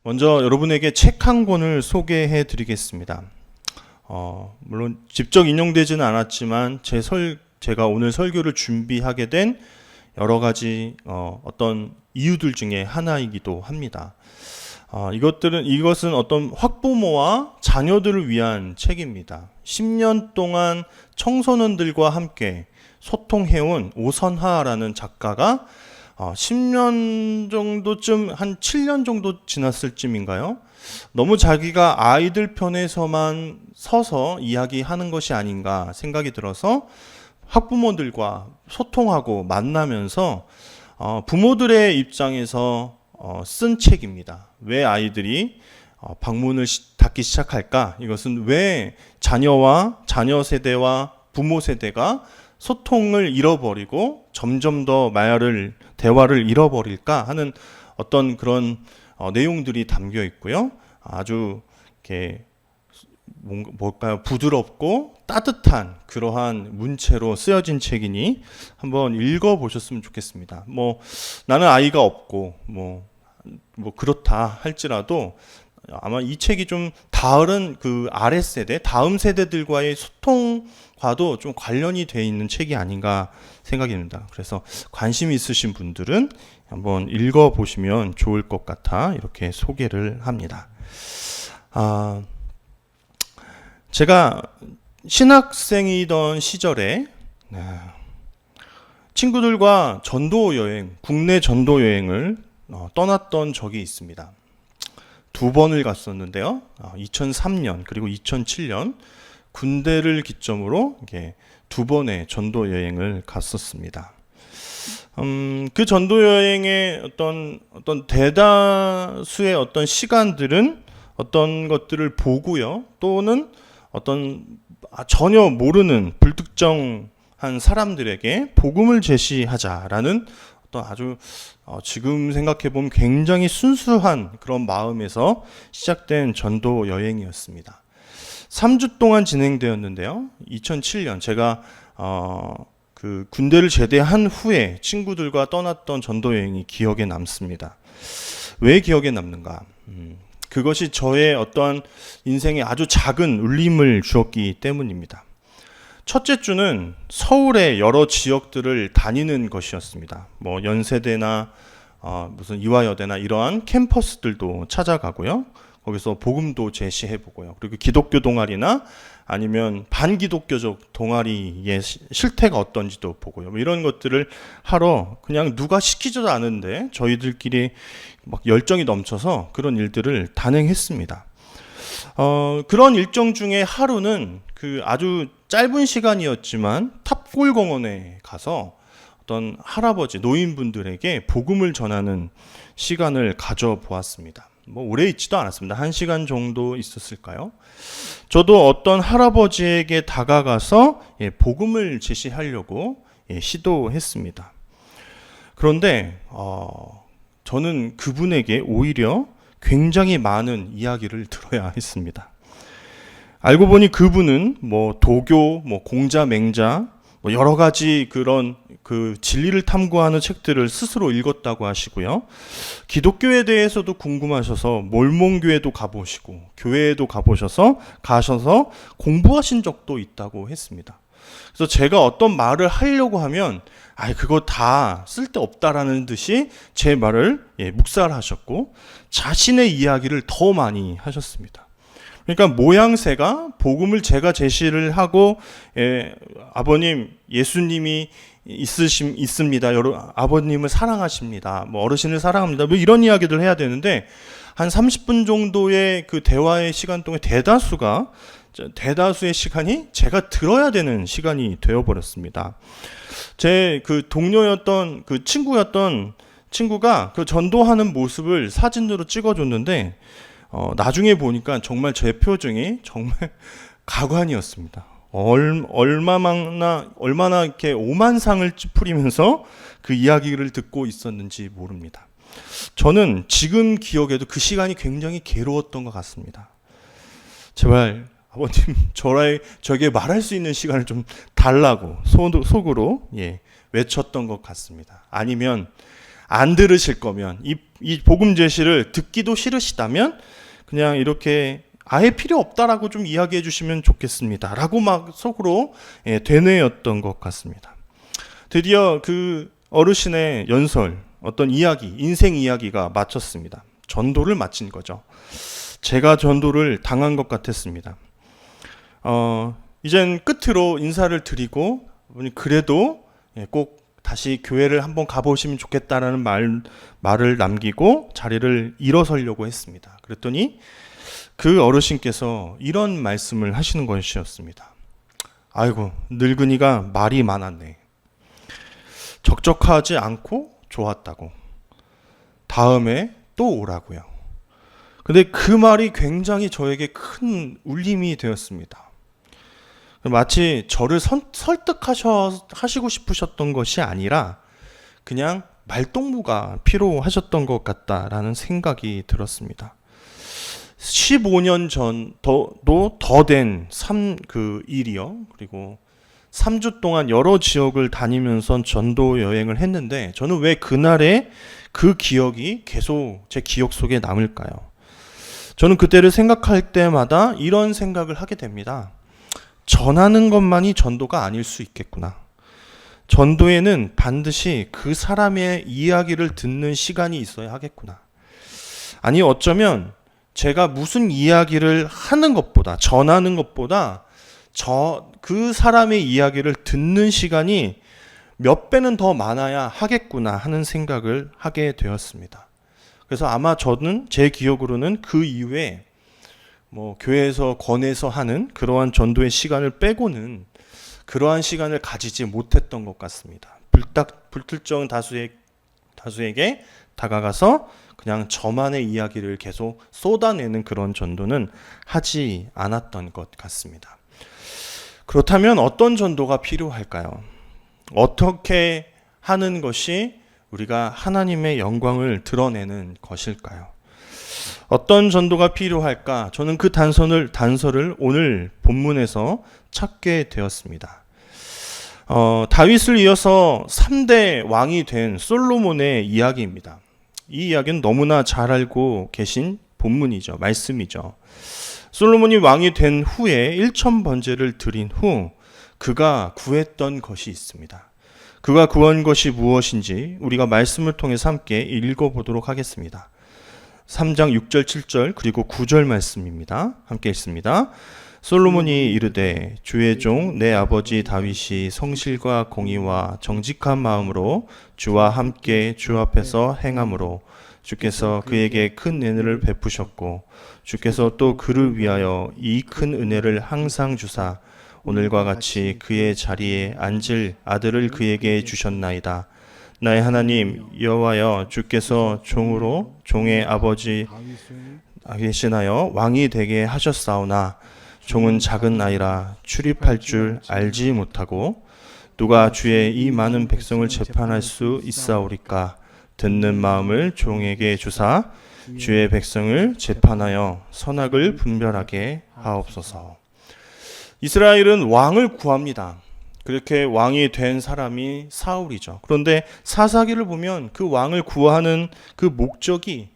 먼저 여러분에게 책 한 권을 소개해 드리겠습니다. 물론 직접 인용되지는 않았지만 제가 오늘 설교를 준비하게 된 여러 가지 어떤 이유들 중에 하나이기도 합니다. 이것은 어떤 학부모와 자녀들을 위한 책입니다. 10년 동안 청소년들과 함께 소통해온 오선하라는 작가가 10년 정도쯤, 한 7년 정도 지났을 쯤인가요? 너무 자기가 아이들 편에서만 서서 이야기하는 것이 아닌가 생각이 들어서 학부모들과 소통하고 만나면서 부모들의 입장에서 쓴 책입니다. 왜 아이들이 방문을 닫기 시작할까? 이것은 왜 자녀 세대와 부모 세대가 소통을 잃어버리고 점점 더 대화를 잃어버릴까 하는 어떤 그런 내용들이 담겨 있고요. 아주 이렇게 뭘까요? 부드럽고 따뜻한 그러한 문체로 쓰여진 책이니 한번 읽어보셨으면 좋겠습니다. 나는 아이가 없고 그렇다 할지라도 아마 이 책이 좀 다른 그 아랫세대, 다음 세대들과의 소통과도 좀 관련이 되어 있는 책이 아닌가 생각이 듭니다. 그래서 관심 있으신 분들은 한번 읽어보시면 좋을 것 같아 이렇게 소개를 합니다. 제가 신학생이던 시절에 친구들과 국내 전도 여행을 떠났던 적이 있습니다. 2번을 갔었는데요. 2003년 그리고 2007년 군대를 기점으로 이렇게 2번의 전도 여행을 갔었습니다. 그 전도 여행의 어떤 대다수의 어떤 시간들은 어떤 것들을 보고요. 또는 어떤 전혀 모르는 불특정한 사람들에게 복음을 제시하자라는 어떤 아주 지금 생각해 보면 굉장히 순수한 그런 마음에서 시작된 전도 여행이었습니다. 3주 동안 진행되었는데요. 2007년 제가 그 군대를 제대한 후에 친구들과 떠났던 전도 여행이 기억에 남습니다. 왜 기억에 남는가? 그것이 저의 어떠한 인생에 아주 작은 울림을 주었기 때문입니다. 첫째 주는 서울의 여러 지역들을 다니는 것이었습니다. 연세대나 무슨 이화여대나 이러한 캠퍼스들도 찾아가고요. 거기서 복음도 제시해보고요. 그리고 기독교 동아리나 아니면 반기독교적 동아리의 실태가 어떤지도 보고요. 이런 것들을 하러 그냥 누가 시키지도 않은데 저희들끼리 막 열정이 넘쳐서 그런 일들을 단행했습니다. 그런 일정 중에 하루는 그 아주 짧은 시간이었지만 탑골공원에 가서 어떤 할아버지, 노인분들에게 복음을 전하는 시간을 가져보았습니다. 오래 있지도 않았습니다. 1시간 정도 있었을까요? 저도 어떤 할아버지에게 다가가서 복음을 제시하려고 시도했습니다. 그런데 저는 그분에게 오히려 굉장히 많은 이야기를 들어야 했습니다. 알고 보니 그분은 도교, 공자, 맹자, 여러 가지 그런 그 진리를 탐구하는 책들을 스스로 읽었다고 하시고요. 기독교에 대해서도 궁금하셔서 몰몬교회도 가보시고 교회에도 가셔서 공부하신 적도 있다고 했습니다. 그래서 제가 어떤 말을 하려고 하면 그거 다 쓸데없다라는 듯이 제 말을 묵살하셨고 자신의 이야기를 더 많이 하셨습니다. 그러니까 모양새가 복음을 제가 제시를 하고 아버님 예수님이 있습니다. 아버님을 사랑하십니다. 어르신을 사랑합니다. 이런 이야기를 해야 되는데 한 30분 정도의 그 대화의 시간 동안 대다수의 시간이 제가 들어야 되는 시간이 되어버렸습니다. 제 그 동료였던 그 친구가 그 전도하는 모습을 사진으로 찍어줬는데 나중에 보니까 정말 제 표정이 정말 가관이었습니다. 얼마나 이렇게 오만상을 찌푸리면서 그 이야기를 듣고 있었는지 모릅니다. 저는 지금 기억에도 그 시간이 굉장히 괴로웠던 것 같습니다. 제발 아버님 저에게 말할 수 있는 시간을 좀 달라고 속으로 외쳤던 것 같습니다. 아니면 안 들으실 거면, 이 복음 제시를 듣기도 싫으시다면 그냥 이렇게 아예 필요 없다라고 좀 이야기해 주시면 좋겠습니다 라고 막 속으로 되뇌었던 것 같습니다. 드디어 그 어르신의 연설, 어떤 이야기, 인생 이야기가 마쳤습니다. 전도를 마친 거죠. 제가 전도를 당한 것 같았습니다. 이젠 끝으로 인사를 드리고, 그래도 꼭 다시 교회를 한번 가보시면 좋겠다라는 말을 남기고 자리를 일어서려고 했습니다. 그랬더니 그 어르신께서 이런 말씀을 하시는 것이었습니다. 아이고, 늙은이가 말이 많았네. 적적하지 않고 좋았다고. 다음에 또 오라고요. 근데 그 말이 굉장히 저에게 큰 울림이 되었습니다. 마치 저를 설득하시고 싶으셨던 것이 아니라 그냥 말동무가 필요하셨던 것 같다라는 생각이 들었습니다. 15년 전도 더 된 일이요. 그리고 3주 동안 여러 지역을 다니면서 전도 여행을 했는데, 저는 왜 그날의 그 기억이 계속 제 기억 속에 남을까요? 저는 그때를 생각할 때마다 이런 생각을 하게 됩니다. 전하는 것만이 전도가 아닐 수 있겠구나. 전도에는 반드시 그 사람의 이야기를 듣는 시간이 있어야 하겠구나. 아니, 어쩌면 제가 무슨 이야기를 하는 것보다, 전하는 것보다 그 사람의 이야기를 듣는 시간이 몇 배는 더 많아야 하겠구나 하는 생각을 하게 되었습니다. 그래서 아마 저는 제 기억으로는 그 이후에 교회에서 권해서 하는 그러한 전도의 시간을 빼고는 그러한 시간을 가지지 못했던 것 같습니다. 불특정 다수에게 다가가서 그냥 저만의 이야기를 계속 쏟아내는 그런 전도는 하지 않았던 것 같습니다. 그렇다면 어떤 전도가 필요할까요? 어떻게 하는 것이 우리가 하나님의 영광을 드러내는 것일까요? 어떤 전도가 필요할까? 저는 그 단서를 오늘 본문에서 찾게 되었습니다. 다윗을 이어서 3대 왕이 된 솔로몬의 이야기입니다. 이 이야기는 너무나 잘 알고 계신 본문이죠. 말씀이죠. 솔로몬이 왕이 된 후에 1000번제를 드린 후 그가 구했던 것이 있습니다. 그가 구한 것이 무엇인지 우리가 말씀을 통해서 함께 읽어보도록 하겠습니다. 3장 6절 7절 그리고 9절 말씀입니다. 함께 읽습니다. 솔로몬이 이르되 주의 종 내 아버지 다윗이 성실과 공의와 정직한 마음으로 주와 함께 주 앞에서 행함으로 주께서 그에게 큰 은혜를 베푸셨고 주께서 또 그를 위하여 이 큰 은혜를 항상 주사 오늘과 같이 그의 자리에 앉을 아들을 그에게 주셨나이다. 나의 하나님 여호와여 주께서 종으로 종의 아버지 대신하여 왕이 되게 하셨사오나 종은 작은 아이라 출입할 줄 알지 못하고 누가 주의 이 많은 백성을 재판할 수 있사오리까. 듣는 마음을 종에게 주사 주의 백성을 재판하여 선악을 분별하게 하옵소서. 이스라엘은 왕을 구합니다. 그렇게 왕이 된 사람이 사울이죠. 그런데 사사기를 보면 그 왕을 구하는 그 목적이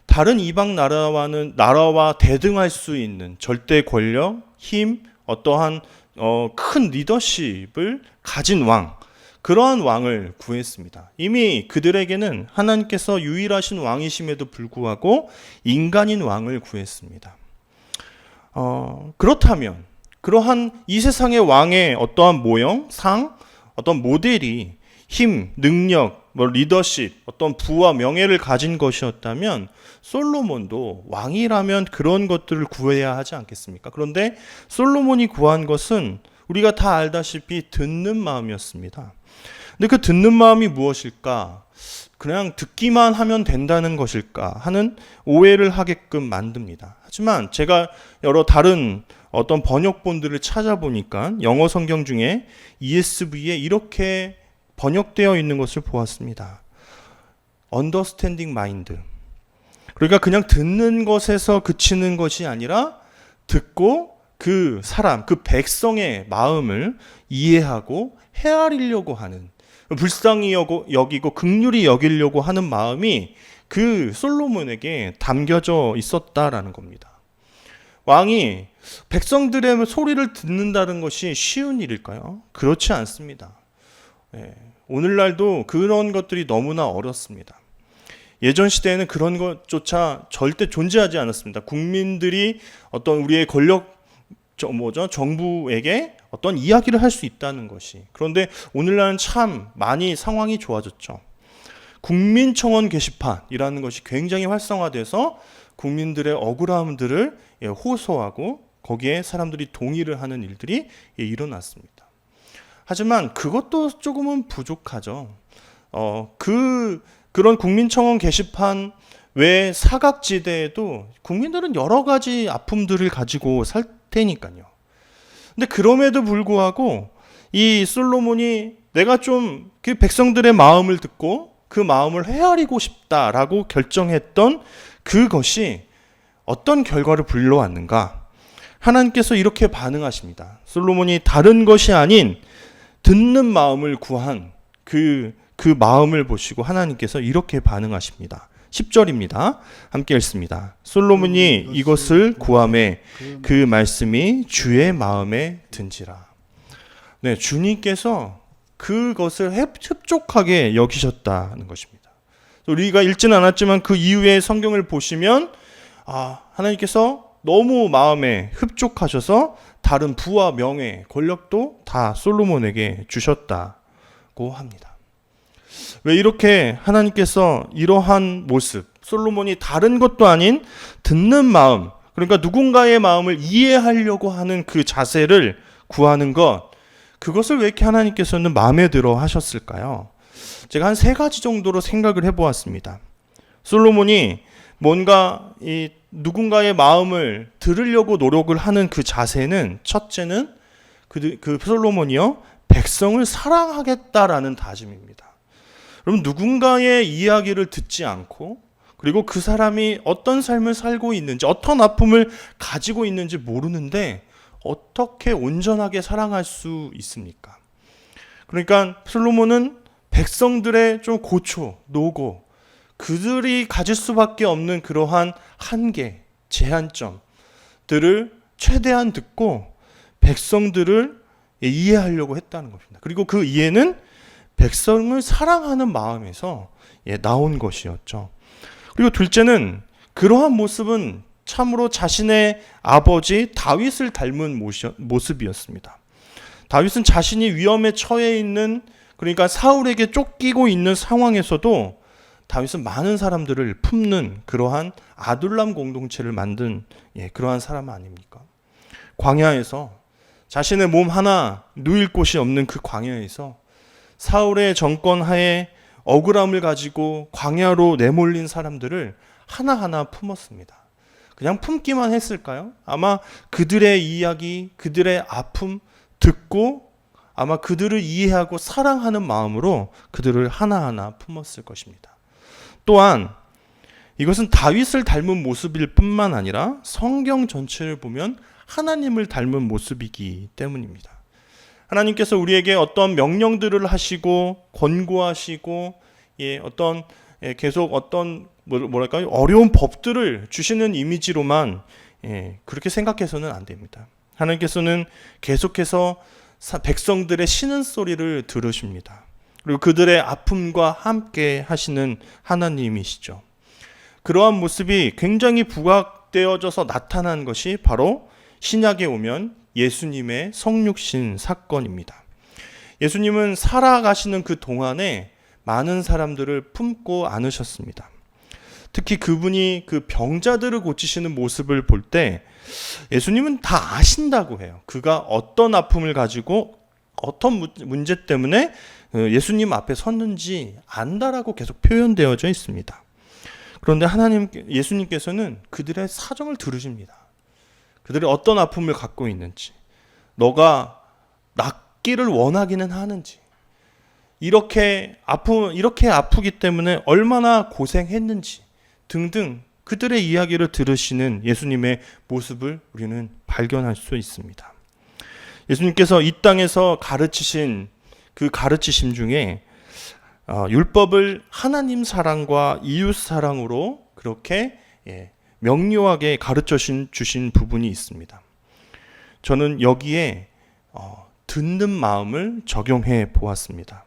다른 이방 나라와 대등할 수 있는 절대 권력, 힘, 어떠한 큰 리더십을 가진 왕, 그러한 왕을 구했습니다. 이미 그들에게는 하나님께서 유일하신 왕이심에도 불구하고 인간인 왕을 구했습니다. 그렇다면 그러한 이 세상의 왕의 어떠한 모형, 상, 어떤 모델이 힘, 능력, 리더십, 어떤 부와 명예를 가진 것이었다면 솔로몬도 왕이라면 그런 것들을 구해야 하지 않겠습니까? 그런데 솔로몬이 구한 것은 우리가 다 알다시피 듣는 마음이었습니다. 근데 그 듣는 마음이 무엇일까? 그냥 듣기만 하면 된다는 것일까 하는 오해를 하게끔 만듭니다. 하지만 제가 여러 다른 어떤 번역본들을 찾아보니까 영어 성경 중에 ESV에 이렇게 번역되어 있는 것을 보았습니다. Understanding mind. 그러니까 그냥 듣는 것에서 그치는 것이 아니라 듣고 그 사람, 그 백성의 마음을 이해하고 헤아리려고 하는 불쌍히 여기고 긍휼히 여기려고 하는 마음이 그 솔로몬에게 담겨져 있었다라는 겁니다. 왕이 백성들의 소리를 듣는다는 것이 쉬운 일일까요? 그렇지 않습니다. 오늘날도 그런 것들이 너무나 어렵습니다. 예전 시대에는 그런 것조차 절대 존재하지 않았습니다. 국민들이 어떤 우리의 정부에게 어떤 이야기를 할 수 있다는 것이. 그런데 오늘날은 참 많이 상황이 좋아졌죠. 국민청원 게시판이라는 것이 굉장히 활성화돼서 국민들의 억울함들을 호소하고 거기에 사람들이 동의를 하는 일들이 일어났습니다. 하지만 그것도 조금은 부족하죠. 그런 국민청원 게시판 외 사각지대에도 국민들은 여러 가지 아픔들을 가지고 살 테니까요. 근데 그럼에도 불구하고 이 솔로몬이 내가 좀 그 백성들의 마음을 듣고 그 마음을 헤아리고 싶다라고 결정했던 그것이 어떤 결과를 불러왔는가? 하나님께서 이렇게 반응하십니다. 솔로몬이 다른 것이 아닌 듣는 마음을 구한 그 마음을 보시고 하나님께서 이렇게 반응하십니다. 10절입니다. 함께 읽습니다. 솔로몬이 이것을 구하매 그 말씀이 주의 마음에 든지라. 네, 주님께서 그것을 흡족하게 여기셨다는 것입니다. 우리가 읽지는 않았지만 그 이후에 성경을 보시면 하나님께서 너무 마음에 흡족하셔서 다른 부와 명예, 권력도 다 솔로몬에게 주셨다고 합니다. 왜 이렇게 하나님께서 이러한 모습, 솔로몬이 다른 것도 아닌 듣는 마음, 그러니까 누군가의 마음을 이해하려고 하는 그 자세를 구하는 것, 그것을 왜 이렇게 하나님께서는 마음에 들어 하셨을까요? 제가 한 3가지 정도로 생각을 해보았습니다. 솔로몬이 뭔가 이 누군가의 마음을 들으려고 노력을 하는 그 자세는, 첫째는 그 솔로몬이요, 백성을 사랑하겠다라는 다짐입니다. 여러분, 누군가의 이야기를 듣지 않고 그리고 그 사람이 어떤 삶을 살고 있는지, 어떤 아픔을 가지고 있는지 모르는데 어떻게 온전하게 사랑할 수 있습니까? 그러니까 솔로몬은 백성들의 좀 고초, 노고, 그들이 가질 수밖에 없는 그러한 한계, 제한점들을 최대한 듣고 백성들을 이해하려고 했다는 겁니다. 그리고 그 이해는 백성을 사랑하는 마음에서 나온 것이었죠. 그리고 둘째는 그러한 모습은 참으로 자신의 아버지 다윗을 닮은 모습이었습니다. 다윗은 자신이 위험에 처해 있는, 그러니까 사울에게 쫓기고 있는 상황에서도 다윗은 많은 사람들을 품는 그러한 아둘람 공동체를 만든 그러한 사람 아닙니까? 광야에서 자신의 몸 하나 누일 곳이 없는 그 광야에서 사울의 정권 하에 억울함을 가지고 광야로 내몰린 사람들을 하나하나 품었습니다. 그냥 품기만 했을까요? 아마 그들의 이야기, 그들의 아픔 듣고 아마 그들을 이해하고 사랑하는 마음으로 그들을 하나하나 품었을 것입니다. 또한 이것은 다윗을 닮은 모습일 뿐만 아니라 성경 전체를 보면 하나님을 닮은 모습이기 때문입니다. 하나님께서 우리에게 어떤 명령들을 하시고 권고하시고 계속 어떤 뭐랄까요, 어려운 법들을 주시는 이미지로만 그렇게 생각해서는 안 됩니다. 하나님께서는 계속해서 백성들의 신음 소리를 들으십니다. 그리고 그들의 아픔과 함께 하시는 하나님이시죠. 그러한 모습이 굉장히 부각되어져서 나타난 것이 바로 신약에 오면 예수님의 성육신 사건입니다. 예수님은 살아가시는 그 동안에 많은 사람들을 품고 안으셨습니다. 특히 그분이 그 병자들을 고치시는 모습을 볼 때 예수님은 다 아신다고 해요. 그가 어떤 아픔을 가지고 어떤 문제 때문에 예수님 앞에 섰는지 안다라고 계속 표현되어져 있습니다. 그런데 예수님께서는 그들의 사정을 들으십니다. 그들이 어떤 아픔을 갖고 있는지, 너가 낫기를 원하기는 하는지, 이렇게 아프기 때문에 얼마나 고생했는지 등등 그들의 이야기를 들으시는 예수님의 모습을 우리는 발견할 수 있습니다. 예수님께서 이 땅에서 가르치신 그 가르치심 중에 율법을 하나님 사랑과 이웃 사랑으로 그렇게 명료하게 가르쳐 주신 부분이 있습니다. 저는 여기에 듣는 마음을 적용해 보았습니다.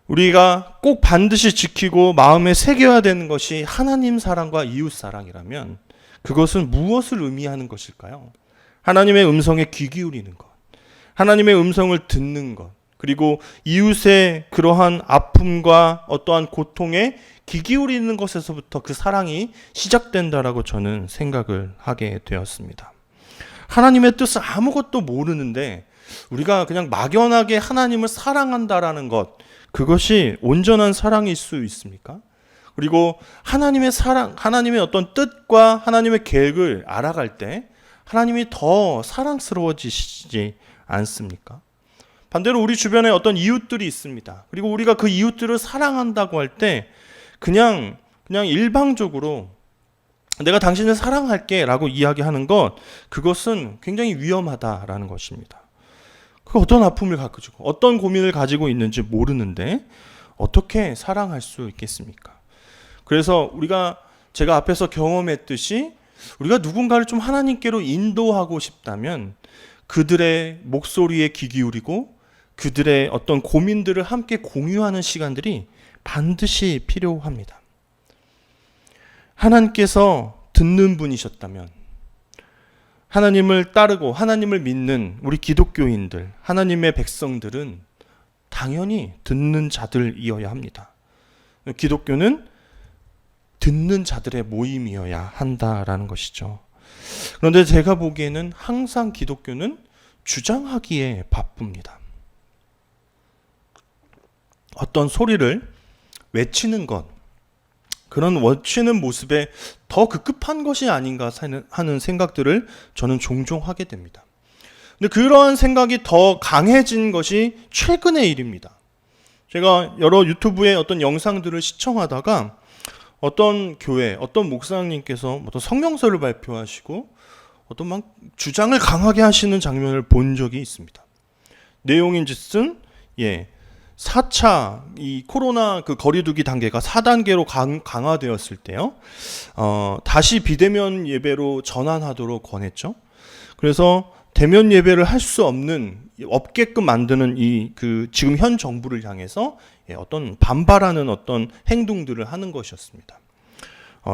우리가 꼭 반드시 지키고 마음에 새겨야 되는 것이 하나님 사랑과 이웃 사랑이라면 그것은 무엇을 의미하는 것일까요? 하나님의 음성에 귀 기울이는 것, 하나님의 음성을 듣는 것, 그리고 이웃의 그러한 아픔과 어떠한 고통에 귀 기울이는 것에서부터 그 사랑이 시작된다라고 저는 생각을 하게 되었습니다. 하나님의 뜻을 아무것도 모르는데 우리가 그냥 막연하게 하나님을 사랑한다라는 것, 그것이 온전한 사랑일 수 있습니까? 그리고 하나님의 사랑, 하나님의 어떤 뜻과 하나님의 계획을 알아갈 때 하나님이 더 사랑스러워지시지 않습니까? 반대로 우리 주변에 어떤 이웃들이 있습니다. 그리고 우리가 그 이웃들을 사랑한다고 할 때 그냥 일방적으로 내가 당신을 사랑할게 라고 이야기하는 것, 그것은 굉장히 위험하다라는 것입니다. 그 어떤 아픔을 가지고 어떤 고민을 가지고 있는지 모르는데 어떻게 사랑할 수 있겠습니까? 그래서 제가 앞에서 경험했듯이 우리가 누군가를 좀 하나님께로 인도하고 싶다면 그들의 목소리에 귀 기울이고 그들의 어떤 고민들을 함께 공유하는 시간들이 반드시 필요합니다. 하나님께서 듣는 분이셨다면 하나님을 따르고 하나님을 믿는 우리 기독교인들, 하나님의 백성들은 당연히 듣는 자들이어야 합니다. 기독교는 듣는 자들의 모임이어야 한다라는 것이죠. 그런데 제가 보기에는 항상 기독교는 주장하기에 바쁩니다. 어떤 소리를 외치는 것, 그런 외치는 모습에 더 급급한 것이 아닌가 하는 생각들을 저는 종종 하게 됩니다. 근데 그러한 생각이 더 강해진 것이 최근의 일입니다. 제가 여러 유튜브의 어떤 영상들을 시청하다가 어떤 교회, 어떤 목사님께서 어떤 성경서를 발표하시고 어떤 막 주장을 강하게 하시는 장면을 본 적이 있습니다. 내용인즉슨 4차 이 코로나 그 거리두기 단계가 4단계로 강화되었을 때요. 다시 비대면 예배로 전환하도록 권했죠. 그래서 대면 예배를 할 수 없게끔 만드는 지금 현 정부를 향해서 어떤 반발하는 어떤 행동들을 하는 것이었습니다.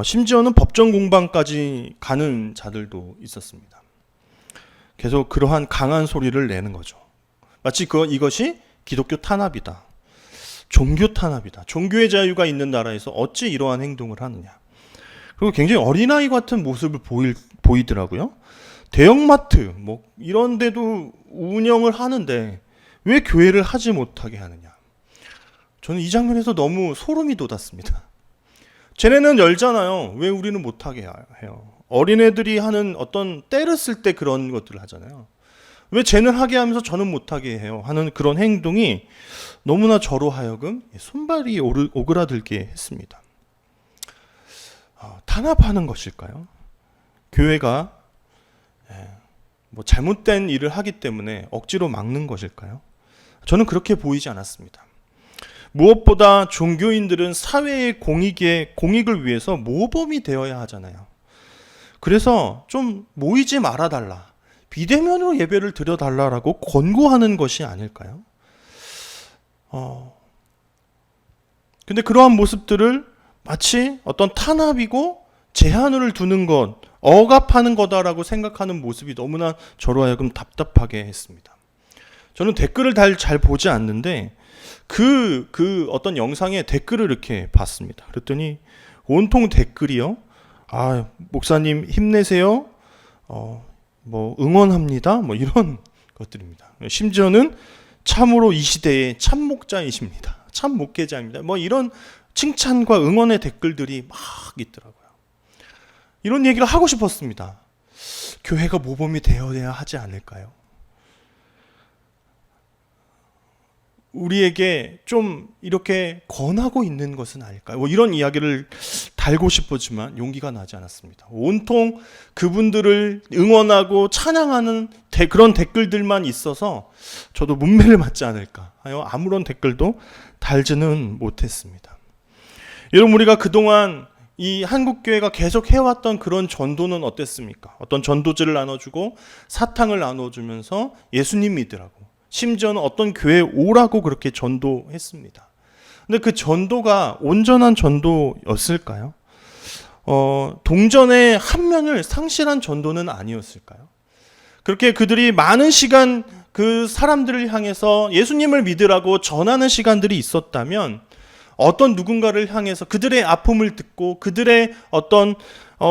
심지어는 법정 공방까지 가는 자들도 있었습니다. 계속 그러한 강한 소리를 내는 거죠. 마치 이것이 기독교 탄압이다. 종교 탄압이다. 종교의 자유가 있는 나라에서 어찌 이러한 행동을 하느냐. 그리고 굉장히 어린아이 같은 모습을 보이더라고요. 대형마트 이런 데도 운영을 하는데 왜 교회를 하지 못하게 하느냐. 저는 이 장면에서 너무 소름이 돋았습니다. 쟤네는 열잖아요. 왜 우리는 못하게 해요? 어린애들이 하는 어떤 때를 쓸 때 그런 것들을 하잖아요. 왜 쟤는 하게 하면서 저는 못하게 해요? 하는 그런 행동이 너무나 저로 하여금 손발이 오그라들게 했습니다. 탄압하는 것일까요? 교회가 잘못된 일을 하기 때문에 억지로 막는 것일까요? 저는 그렇게 보이지 않았습니다. 무엇보다 종교인들은 사회의 공익을 위해서 모범이 되어야 하잖아요. 그래서 좀 모이지 말아달라, 비대면으로 예배를 드려달라라고 권고하는 것이 아닐까요? 근데 그러한 모습들을 마치 어떤 탄압이고 제한을 두는 것, 억압하는 거다라고 생각하는 모습이 너무나 저로 하여금 답답하게 했습니다. 저는 댓글을 잘 보지 않는데 그 어떤 영상에 댓글을 이렇게 봤습니다. 그랬더니 온통 댓글이요. 목사님 힘내세요. 응원합니다. 이런 것들입니다. 심지어는 참으로 이 시대의 참목자이십니다. 참목회자입니다. 이런 칭찬과 응원의 댓글들이 막 있더라고요. 이런 얘기를 하고 싶었습니다. 교회가 모범이 되어야 하지 않을까요? 우리에게 좀 이렇게 권하고 있는 것은 아닐까요? 뭐 이런 이야기를 달고 싶었지만 용기가 나지 않았습니다. 온통 그분들을 응원하고 찬양하는 그런 댓글들만 있어서 저도 문매를 맞지 않을까 하여 아무런 댓글도 달지는 못했습니다. 여러분, 우리가 그동안 이 한국교회가 계속 해왔던 그런 전도는 어땠습니까? 어떤 전도지를 나눠주고 사탕을 나눠주면서 예수님 믿으라고, 심지어는 어떤 교회에 오라고 그렇게 전도했습니다. 근데 그 전도가 온전한 전도였을까요? 동전의 한 면을 상실한 전도는 아니었을까요? 그렇게 그들이 많은 시간 그 사람들을 향해서 예수님을 믿으라고 전하는 시간들이 있었다면, 어떤 누군가를 향해서 그들의 아픔을 듣고 그들의 어떤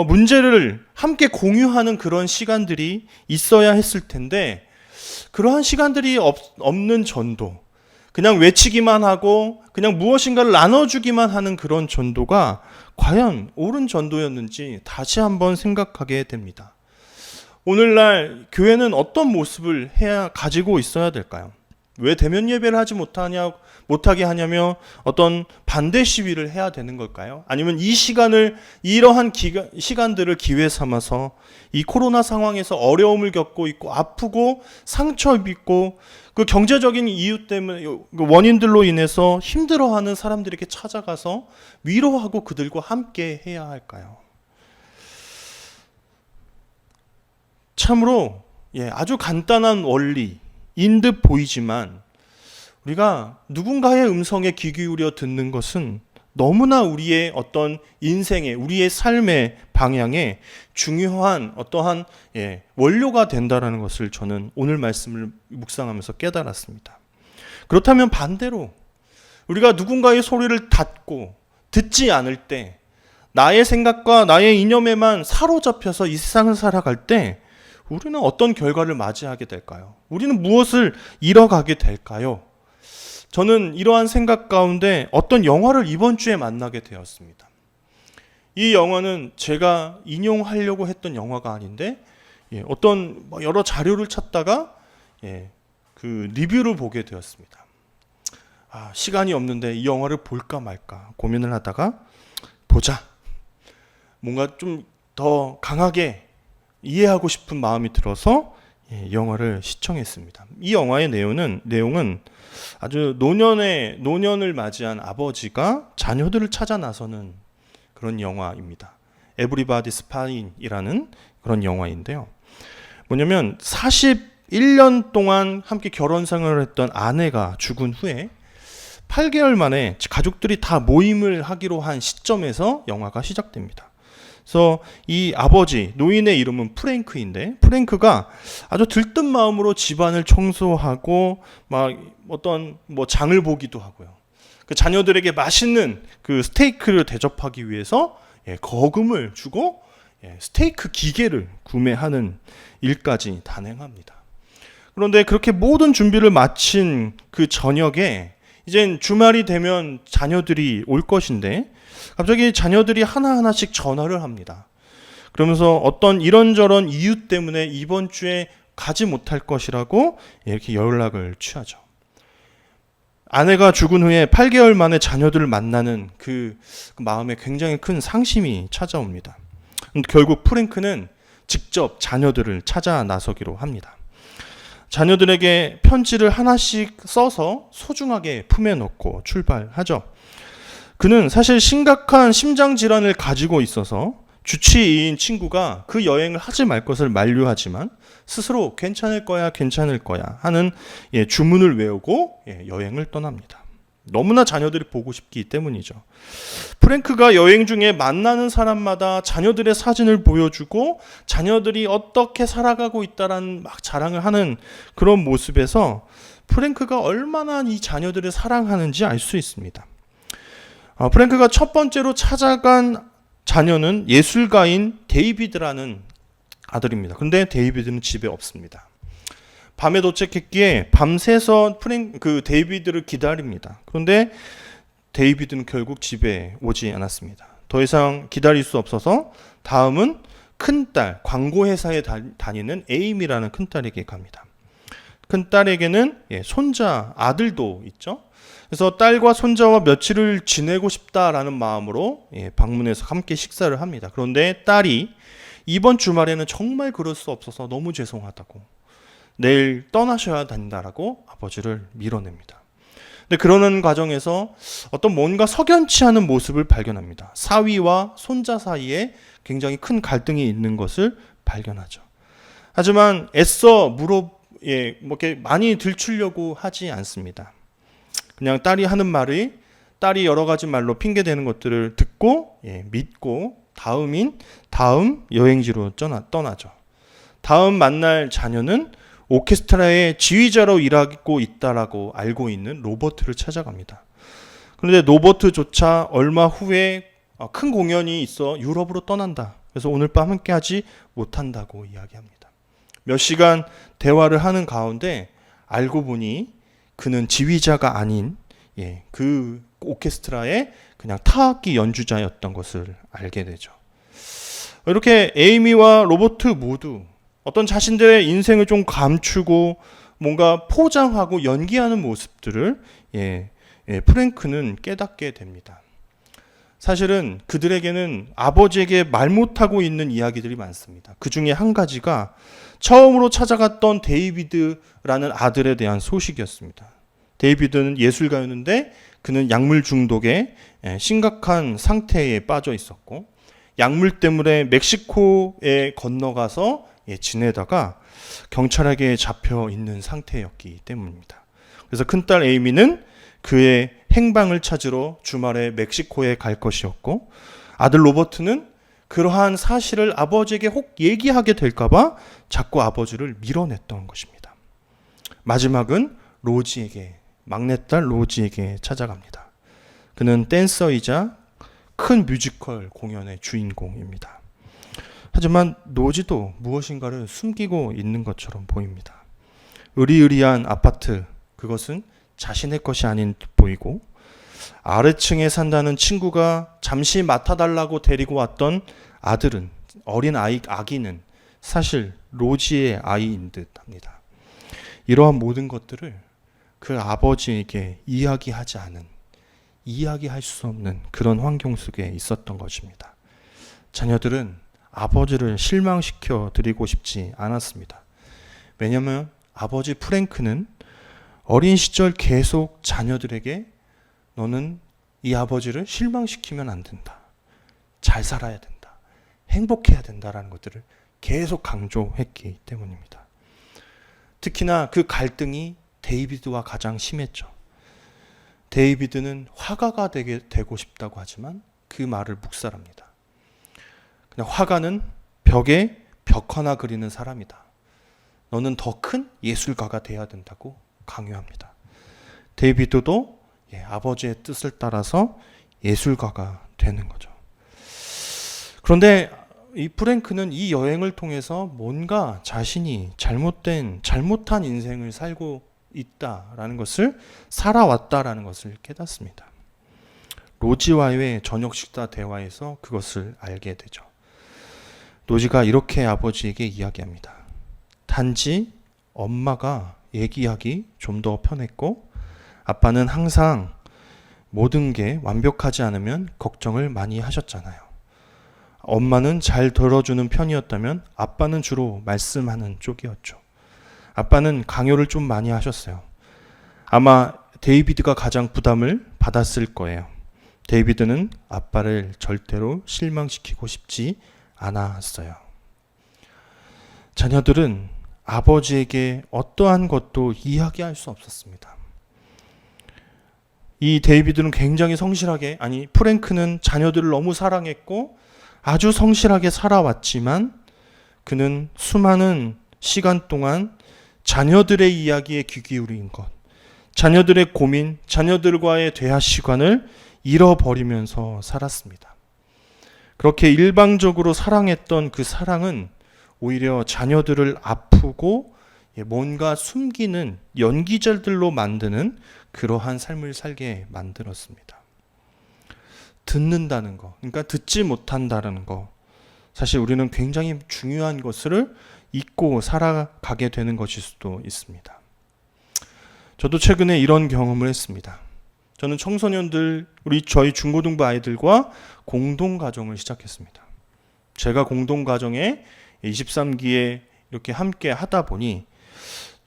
문제를 함께 공유하는 그런 시간들이 있어야 했을 텐데, 그러한 시간들이 없는 전도, 그냥 외치기만 하고 그냥 무엇인가를 나눠주기만 하는 그런 전도가 과연 옳은 전도였는지 다시 한번 생각하게 됩니다. 오늘날 교회는 어떤 모습을 가지고 있어야 될까요? 왜 대면 예배를 하지 못하게 하냐며 어떤 반대 시위를 해야 되는 걸까요? 아니면 이러한 시간들을 기회 삼아서 이 코로나 상황에서 어려움을 겪고 있고 아프고 상처 입고 그 경제적인 이유 때문에 원인들로 인해서 힘들어하는 사람들에게 찾아가서 위로하고 그들과 함께 해야 할까요? 참으로 아주 간단한 원리인 듯 보이지만, 우리가 누군가의 음성에 귀 기울여 듣는 것은 너무나 우리의 어떤 인생의, 우리의 삶의 방향에 중요한 어떠한 원료가 된다는 것을 저는 오늘 말씀을 묵상하면서 깨달았습니다. 그렇다면 반대로 우리가 누군가의 소리를 듣지 않을 때, 나의 생각과 나의 이념에만 사로잡혀서 이 세상을 살아갈 때 우리는 어떤 결과를 맞이하게 될까요? 우리는 무엇을 잃어가게 될까요? 저는 이러한 생각 가운데 어떤 영화를 이번 주에 만나게 되었습니다. 이 영화는 제가 인용하려고 했던 영화가 아닌데, 어떤 여러 자료를 찾다가 그 리뷰를 보게 되었습니다. 시간이 없는데 이 영화를 볼까 말까 고민을 하다가 보자. 뭔가 좀 더 강하게 이해하고 싶은 마음이 들어서 영화를 시청했습니다. 이 영화의 내용은 아주 노년을 맞이한 아버지가 자녀들을 찾아 나서는 그런 영화입니다. Everybody's Fine이라는 그런 영화인데요. 뭐냐면 41년 동안 함께 결혼 생활을 했던 아내가 죽은 후에 8개월 만에 가족들이 다 모임을 하기로 한 시점에서 영화가 시작됩니다. 그래서 이 아버지, 노인의 이름은 프랭크인데, 프랭크가 아주 들뜬 마음으로 집안을 청소하고 막 어떤 장을 보기도 하고요. 그 자녀들에게 맛있는 그 스테이크를 대접하기 위해서 거금을 주고 스테이크 기계를 구매하는 일까지 단행합니다. 그런데 그렇게 모든 준비를 마친 그 저녁에 이젠 주말이 되면 자녀들이 올 것인데, 갑자기 자녀들이 하나하나씩 전화를 합니다. 그러면서 어떤 이런저런 이유 때문에 이번 주에 가지 못할 것이라고 이렇게 연락을 취하죠. 아내가 죽은 후에 8개월 만에 자녀들을 만나는 그 마음에 굉장히 큰 상심이 찾아옵니다. 결국 프랭크는 직접 자녀들을 찾아 나서기로 합니다. 자녀들에게 편지를 하나씩 써서 소중하게 품에 넣고 출발하죠. 그는 사실 심각한 심장 질환을 가지고 있어서 주치의인 친구가 그 여행을 하지 말 것을 만류하지만 스스로 괜찮을 거야 하는 주문을 외우고 여행을 떠납니다. 너무나 자녀들이 보고 싶기 때문이죠. 프랭크가 여행 중에 만나는 사람마다 자녀들의 사진을 보여주고 자녀들이 어떻게 살아가고 있다라는 막 자랑을 하는 그런 모습에서 프랭크가 얼마나 이 자녀들을 사랑하는지 알 수 있습니다. 프랭크가 첫 번째로 찾아간 자녀는 예술가인 데이비드라는 아들입니다. 근데 데이비드는 집에 없습니다. 밤에 도착했기에 밤새서 데이비드를 기다립니다. 그런데 데이비드는 결국 집에 오지 않았습니다. 더 이상 기다릴 수 없어서 다음은 큰딸, 광고회사에 다니는 에임이라는 큰딸에게 갑니다. 큰 딸에게는 손자, 아들도 있죠. 그래서 딸과 손자와 며칠을 지내고 싶다라는 마음으로 방문해서 함께 식사를 합니다. 그런데 딸이 이번 주말에는 정말 그럴 수 없어서 너무 죄송하다고, 내일 떠나셔야 된다라고 아버지를 밀어냅니다. 근데 그러는 과정에서 어떤 뭔가 석연치 않은 모습을 발견합니다. 사위와 손자 사이에 굉장히 큰 갈등이 있는 것을 발견하죠. 하지만 애써 뭐 이렇게 많이 들추려고 하지 않습니다. 그냥 딸이 하는 말이, 딸이 여러 가지 말로 핑계대는 것들을 듣고 믿고 다음 여행지로 떠나죠. 다음 만날 자녀는 오케스트라의 지휘자로 일하고 있다라고 알고 있는 로버트를 찾아갑니다. 그런데 로버트조차 얼마 후에 큰 공연이 있어 유럽으로 떠난다. 그래서 오늘 밤 함께하지 못한다고 이야기합니다. 몇 시간 대화를 하는 가운데 알고 보니 그는 지휘자가 아닌 그 오케스트라의 그냥 타악기 연주자였던 것을 알게 되죠. 이렇게 에이미와 로버트 모두 어떤 자신들의 인생을 좀 감추고 뭔가 포장하고 연기하는 모습들을 프랭크는 깨닫게 됩니다. 사실은 그들에게는 아버지에게 말 못하고 있는 이야기들이 많습니다. 그 중에 한 가지가 처음으로 찾아갔던 데이비드라는 아들에 대한 소식이었습니다. 데이비드는 예술가였는데 그는 약물 중독에 심각한 상태에 빠져 있었고, 약물 때문에 멕시코에 건너가서 지내다가 경찰에게 잡혀 있는 상태였기 때문입니다. 그래서 큰딸 에이미는 그의 행방을 찾으러 주말에 멕시코에 갈 것이었고, 아들 로버트는 그러한 사실을 아버지에게 혹 얘기하게 될까봐 자꾸 아버지를 밀어냈던 것입니다. 마지막은 막내딸 로지에게 찾아갑니다. 그는 댄서이자 큰 뮤지컬 공연의 주인공입니다. 하지만 로지도 무엇인가를 숨기고 있는 것처럼 보입니다. 으리으리한 아파트, 그것은 자신의 것이 아닌 듯 보이고, 아래층에 산다는 친구가 잠시 맡아달라고 데리고 왔던 아기는 사실 로지의 아이인 듯 합니다. 이러한 모든 것들을 그 아버지에게 이야기할 수 없는 그런 환경 속에 있었던 것입니다. 자녀들은 아버지를 실망시켜 드리고 싶지 않았습니다. 왜냐하면 아버지 프랭크는 어린 시절 계속 자녀들에게 너는 이 아버지를 실망시키면 안 된다. 잘 살아야 된다. 행복해야 된다라는 것들을 계속 강조했기 때문입니다. 특히나 그 갈등이 데이비드와 가장 심했죠. 데이비드는 화가가 되고 싶다고 하지만 그 말을 묵살합니다. 그냥 화가는 벽에 벽 하나 그리는 사람이다. 너는 더 큰 예술가가 돼야 된다고 강요합니다. 데이비드도 아버지의 뜻을 따라서 예술가가 되는 거죠. 그런데 이 프랭크는 이 여행을 통해서 뭔가 자신이 잘못한 인생을 살고 있다라는 것을, 살아왔다라는 것을 깨닫습니다. 로지와의 저녁 식사 대화에서 그것을 알게 되죠. 로지가 이렇게 아버지에게 이야기합니다. 단지 엄마가 얘기하기 좀 더 편했고, 아빠는 항상 모든 게 완벽하지 않으면 걱정을 많이 하셨잖아요. 엄마는 잘 들어주는 편이었다면 아빠는 주로 말씀하는 쪽이었죠. 아빠는 강요를 좀 많이 하셨어요. 아마 데이비드가 가장 부담을 받았을 거예요. 데이비드는 아빠를 절대로 실망시키고 싶지 않았어요. 자녀들은 아버지에게 어떠한 것도 이야기할 수 없었습니다. 이 데이비드는 굉장히 프랭크는 자녀들을 너무 사랑했고 아주 성실하게 살아왔지만, 그는 수많은 시간 동안 자녀들의 이야기에 귀 기울인 것, 자녀들의 고민, 자녀들과의 대화 시간을 잃어버리면서 살았습니다. 그렇게 일방적으로 사랑했던 그 사랑은 오히려 자녀들을 아프고 뭔가 숨기는 연기자들로 만드는 그러한 삶을 살게 만들었습니다. 듣는다는 거, 그러니까 듣지 못한다는 거, 사실 우리는 굉장히 중요한 것을 잊고 살아가게 되는 것일 수도 있습니다. 저도 최근에 이런 경험을 했습니다. 저는 청소년들, 저희 중고등부 아이들과 공동가정을 시작했습니다. 제가 공동가정에 23기에 이렇게 함께 하다 보니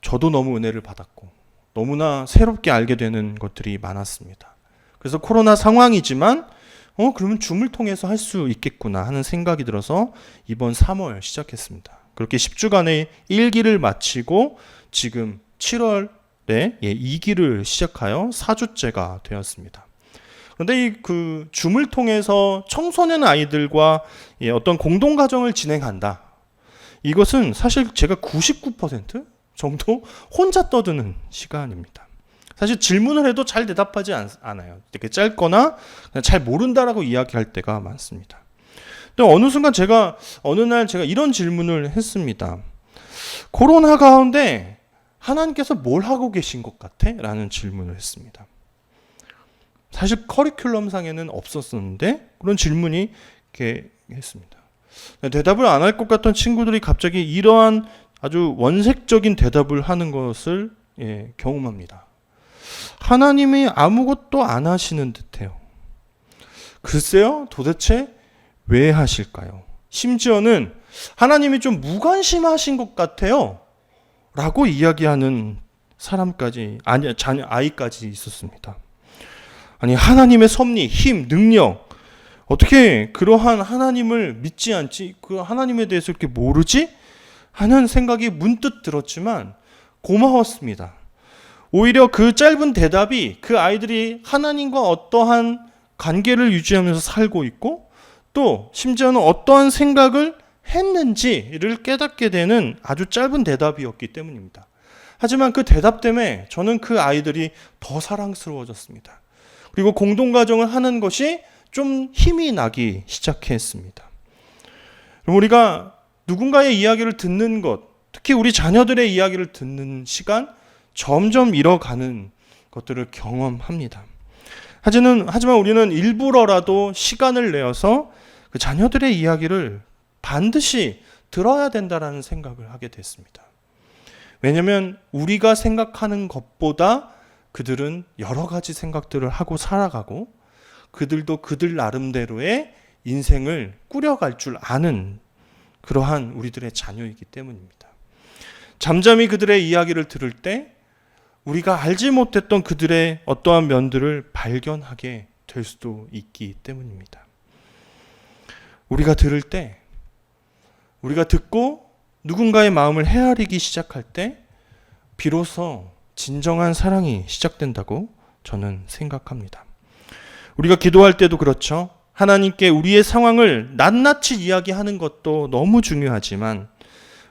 저도 너무 은혜를 받았고 너무나 새롭게 알게 되는 것들이 많았습니다. 그래서 코로나 상황이지만 그러면 줌을 통해서 할 수 있겠구나 하는 생각이 들어서 이번 3월 시작했습니다. 그렇게 10주간의 1기를 마치고 지금 7월에 2기를 시작하여 4주째가 되었습니다. 그런데 그 줌을 통해서 청소년 아이들과 어떤 공동가정을 진행한다. 이것은 사실 제가 99% 정도 혼자 떠드는 시간입니다. 사실 질문을 해도 잘 대답하지 않아요. 이렇게 짧거나 그냥 잘 모른다라고 이야기할 때가 많습니다. 근데 어느 날 제가 이런 질문을 했습니다. 코로나 가운데 하나님께서 뭘 하고 계신 것 같아? 라는 질문을 했습니다. 사실 커리큘럼상에는 없었었는데 그런 질문이 이렇게 했습니다. 대답을 안 할 것 같던 친구들이 갑자기 이러한 아주 원색적인 대답을 하는 것을 경험합니다. 하나님이 아무것도 안 하시는 듯해요. 글쎄요, 도대체 왜 하실까요? 심지어는 하나님이 좀 무관심하신 것 같아요. 라고 이야기하는 사람까지, 아이까지 있었습니다. 아니, 하나님의 섭리, 힘, 능력, 어떻게 그러한 하나님을 믿지 않지? 그 하나님에 대해서 이렇게 모르지? 하는 생각이 문득 들었지만 고마웠습니다. 오히려 그 짧은 대답이 그 아이들이 하나님과 어떠한 관계를 유지하면서 살고 있고 또 심지어는 어떠한 생각을 했는지를 깨닫게 되는 아주 짧은 대답이었기 때문입니다. 하지만 그 대답 때문에 저는 그 아이들이 더 사랑스러워졌습니다. 그리고 공동가정을 하는 것이 좀 힘이 나기 시작했습니다. 우리가 누군가의 이야기를 듣는 것, 특히 우리 자녀들의 이야기를 듣는 시간 점점 잃어가는 것들을 경험합니다. 하지만 우리는 일부러라도 시간을 내어서 그 자녀들의 이야기를 반드시 들어야 된다라는 생각을 하게 됐습니다. 왜냐하면 우리가 생각하는 것보다 그들은 여러 가지 생각들을 하고 살아가고 그들도 그들 나름대로의 인생을 꾸려갈 줄 아는 그러한 우리들의 자녀이기 때문입니다. 잠잠히 그들의 이야기를 들을 때 우리가 알지 못했던 그들의 어떠한 면들을 발견하게 될 수도 있기 때문입니다. 우리가 들을 때, 우리가 듣고 누군가의 마음을 헤아리기 시작할 때 비로소 진정한 사랑이 시작된다고 저는 생각합니다. 우리가 기도할 때도 그렇죠. 하나님께 우리의 상황을 낱낱이 이야기하는 것도 너무 중요하지만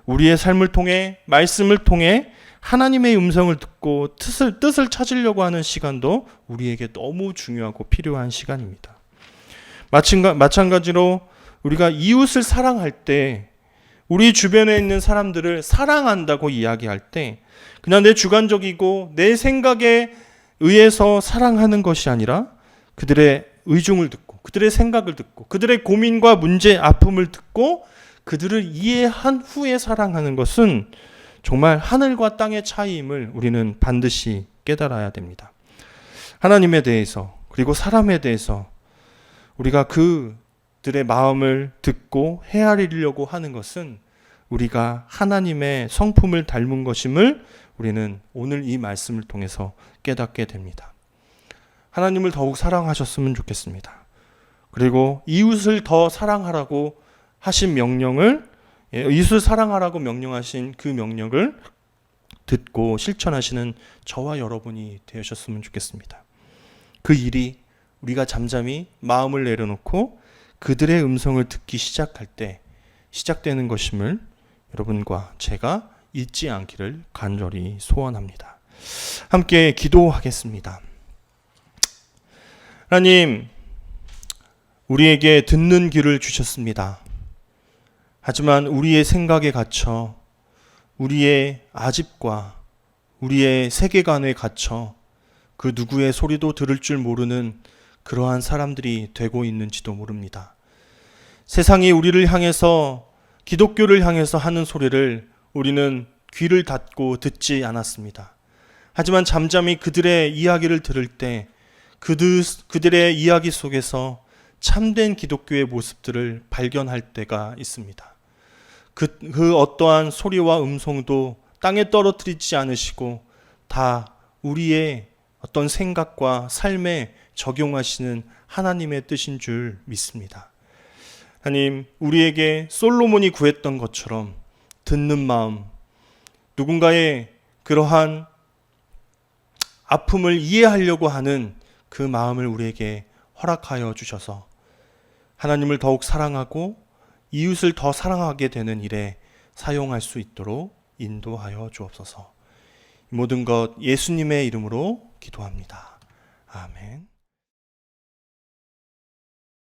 우리의 삶을 통해, 말씀을 통해 하나님의 음성을 듣고 뜻을 찾으려고 하는 시간도 우리에게 너무 중요하고 필요한 시간입니다. 마찬가지로 우리가 이웃을 사랑할 때, 우리 주변에 있는 사람들을 사랑한다고 이야기할 때 그냥 내 주관적이고 내 생각에 의해서 사랑하는 것이 아니라 그들의 의중을 듣고 그들의 생각을 듣고 그들의 고민과 문제, 아픔을 듣고 그들을 이해한 후에 사랑하는 것은 정말 하늘과 땅의 차이임을 우리는 반드시 깨달아야 됩니다. 하나님에 대해서 그리고 사람에 대해서 우리가 그들의 마음을 듣고 헤아리려고 하는 것은 우리가 하나님의 성품을 닮은 것임을 우리는 오늘 이 말씀을 통해서 깨닫게 됩니다. 하나님을 더욱 사랑하셨으면 좋겠습니다. 그리고 이웃을 더 사랑하라고 하신 명령을, 이웃을 사랑하라고 명령하신 그 명령을 듣고 실천하시는 저와 여러분이 되셨으면 좋겠습니다. 그 일이 우리가 잠잠히 마음을 내려놓고 그들의 음성을 듣기 시작할 때 시작되는 것임을 여러분과 제가 잊지 않기를 간절히 소원합니다. 함께 기도하겠습니다. 하나님, 우리에게 듣는 귀를 주셨습니다. 하지만 우리의 생각에 갇혀 우리의 아집과 우리의 세계관에 갇혀 그 누구의 소리도 들을 줄 모르는 그러한 사람들이 되고 있는지도 모릅니다. 세상이 우리를 향해서, 기독교를 향해서 하는 소리를 우리는 귀를 닫고 듣지 않았습니다. 하지만 잠잠히 그들의 이야기를 들을 때 그들의 이야기 속에서 참된 기독교의 모습들을 발견할 때가 있습니다. 그 어떠한 소리와 음성도 땅에 떨어뜨리지 않으시고 다 우리의 어떤 생각과 삶에 적용하시는 하나님의 뜻인 줄 믿습니다. 하나님, 우리에게 솔로몬이 구했던 것처럼 듣는 마음, 누군가의 그러한 아픔을 이해하려고 하는 그 마음을 우리에게 허락하여 주셔서 하나님을 더욱 사랑하고 이웃을 더 사랑하게 되는 일에 사용할 수 있도록 인도하여 주옵소서. 모든 것 예수님의 이름으로 기도합니다. 아멘.